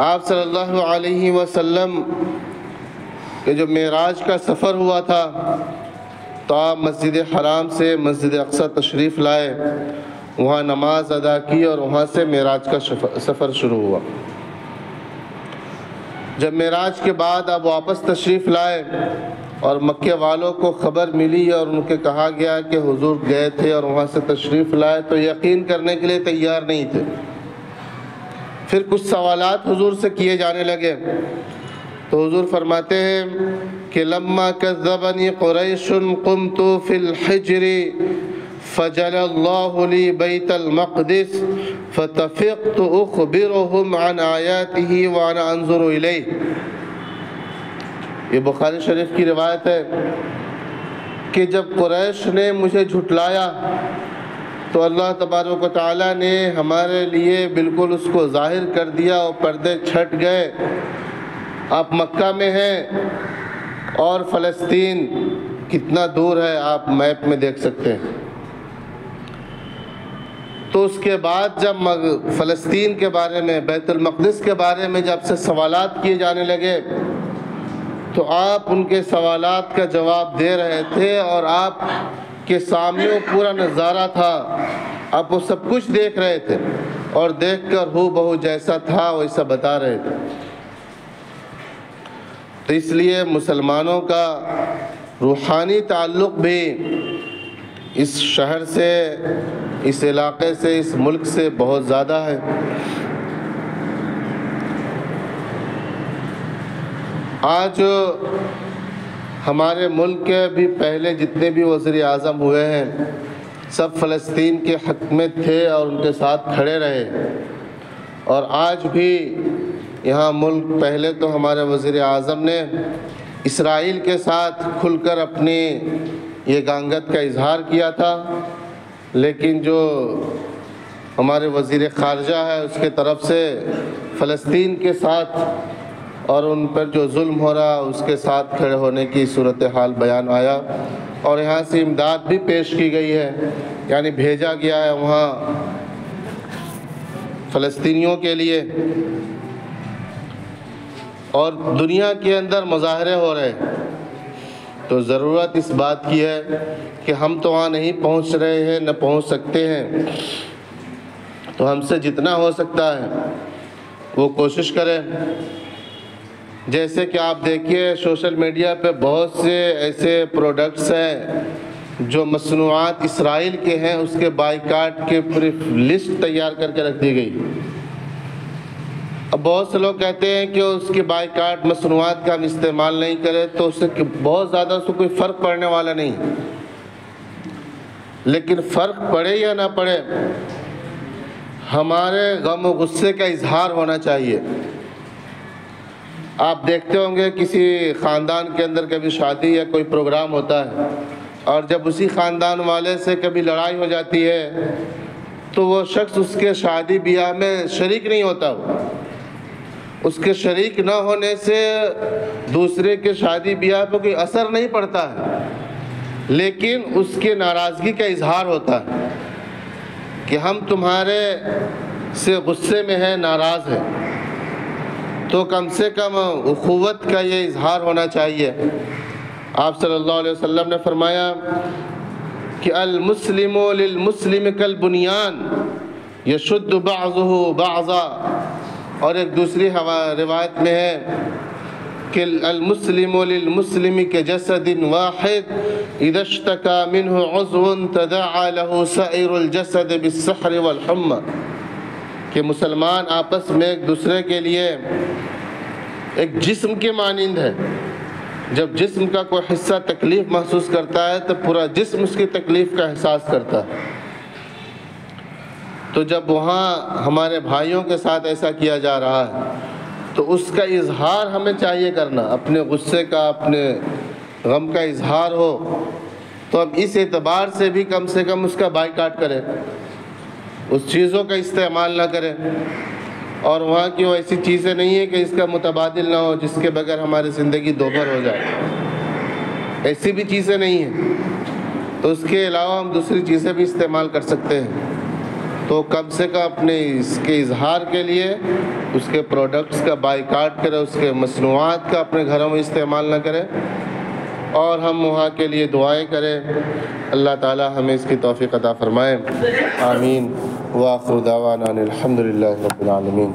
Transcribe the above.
آپ صلی اللہ علیہ وسلم کہ جو معراج کا سفر ہوا تھا تو آپ مسجد حرام سے مسجد اقصی تشریف لائے، وہاں نماز ادا کی اور وہاں سے معراج کا سفر شروع ہوا۔ جب معراج کے بعد آپ واپس تشریف لائے اور مکے والوں کو خبر ملی اور ان کے کہا گیا کہ حضور گئے تھے اور وہاں سے تشریف لائے، تو یقین کرنے کے لیے تیار نہیں تھے۔ پھر کچھ سوالات حضور سے کیے جانے لگے تو حضور فرماتے ہیں کہ لما کذبنی قریش قمت فی الحجر فجل اللہ لی بیت المقدس فتفقت اخبرهم عن آیاته وانا انظر الیہ۔ یہ بخاری شریف کی روایت ہے کہ جب قریش نے مجھے جھٹلایا تو اللہ تبارک و تعالیٰ نے ہمارے لیے بالکل اس کو ظاہر کر دیا اور پردے چھٹ گئے۔ آپ مکہ میں ہیں اور فلسطین کتنا دور ہے آپ میپ میں دیکھ سکتے ہیں۔ تو اس کے بعد جب فلسطین کے بارے میں، بیت المقدس کے بارے میں جب سے سوالات کیے جانے لگے تو آپ ان کے سوالات کا جواب دے رہے تھے اور آپ کے سامنے وہ پورا نظارہ تھا، آپ وہ سب کچھ دیکھ رہے تھے اور دیکھ کر ہو بہو جیسا تھا ویسا بتا رہے تھے۔ تو اس لیے مسلمانوں کا روحانی تعلق بھی اس شہر سے، اس علاقے سے، اس ملک سے بہت زیادہ ہے۔ آج ہمارے ملک کے بھی پہلے جتنے بھی وزیر اعظم ہوئے ہیں سب فلسطین کے حق میں تھے اور ان کے ساتھ کھڑے رہے، اور آج بھی یہاں ملک، پہلے تو ہمارے وزیر اعظم نے اسرائیل کے ساتھ کھل کر اپنی یہ گانگت کا اظہار کیا تھا، لیکن جو ہمارے وزیر خارجہ ہے اس کے طرف سے فلسطین کے ساتھ اور ان پر جو ظلم ہو رہا اس کے ساتھ کھڑے ہونے کی صورتحال بیان آیا، اور یہاں سے امداد بھی پیش کی گئی ہے، یعنی بھیجا گیا ہے وہاں فلسطینیوں کے لیے، اور دنیا کے اندر مظاہرے ہو رہے ہیں۔ تو ضرورت اس بات کی ہے کہ ہم تو وہاں نہیں پہنچ رہے ہیں، نہ پہنچ سکتے ہیں، تو ہم سے جتنا ہو سکتا ہے وہ کوشش کریں۔ جیسے کہ آپ دیکھیے سوشل میڈیا پہ بہت سے ایسے پروڈکٹس ہیں جو مصنوعات اسرائیل کے ہیں، اس کے بائیکاٹ کے پوری لسٹ تیار کر کے رکھ دی گئی۔ اب بہت سے لوگ کہتے ہیں کہ اس کے بائیکاٹ مصنوعات کا ہم استعمال نہیں کریں تو اس سے بہت زیادہ اس کو کوئی فرق پڑنے والا نہیں، لیکن فرق پڑے یا نہ پڑے ہمارے غم و غصے کا اظہار ہونا چاہیے۔ آپ دیکھتے ہوں گے کسی خاندان کے اندر کبھی شادی یا کوئی پروگرام ہوتا ہے اور جب اسی خاندان والے سے کبھی لڑائی ہو جاتی ہے تو وہ شخص اس کے شادی بیاہ میں شریک نہیں ہوتا، اس کے شریک نہ ہونے سے دوسرے کے شادی بیاہ پہ کوئی اثر نہیں پڑتا ہے، لیکن اس کے ناراضگی کا اظہار ہوتا ہے کہ ہم تمہارے سے غصے میں ہیں، ناراض ہیں۔ تو کم سے کم اخوت کا یہ اظہار ہونا چاہیے۔ آپ صلی اللہ علیہ وسلم نے فرمایا کہ المسلم للمسلم کالبنیان یشد بعضہ بعضا، اور ایک دوسری روایت میں ہے کہ المسلم للمسلم کجسد واحد اذا اشتکى منہ عضو تداعى له سائر الجسد بالسحر والحمى، کہ مسلمان آپس میں ایک دوسرے کے لیے ایک جسم کے مانند ہے۔ جب جسم کا کوئی حصہ تکلیف محسوس کرتا ہے تو پورا جسم اس کی تکلیف کا احساس کرتا ہے۔ تو جب وہاں ہمارے بھائیوں کے ساتھ ایسا کیا جا رہا ہے تو اس کا اظہار ہمیں چاہیے کرنا، اپنے غصے کا، اپنے غم کا اظہار ہو تو ہم اس اعتبار سے بھی کم سے کم اس کا بائیکاٹ کریں، اس چیزوں کا استعمال نہ کریں، اور وہاں کی وہ ایسی چیزیں نہیں ہیں کہ اس کا متبادل نہ ہو، جس کے بغیر ہماری زندگی دوبھر ہو جائے، ایسی بھی چیزیں نہیں ہیں۔ تو اس کے علاوہ ہم دوسری چیزیں بھی استعمال کر سکتے ہیں۔ تو کم سے کم اپنے اس کے اظہار کے لیے اس کے پروڈکٹس کا بائیکاٹ کرے، اس کے مصنوعات کا اپنے گھروں میں استعمال نہ کرے، اور ہم وہاں کے لیے دعائیں کریں۔ اللہ تعالی ہمیں اس کی توفیق عطا فرمائے، آمین۔ وآخر دعوانا الحمدللہ رب العالمین۔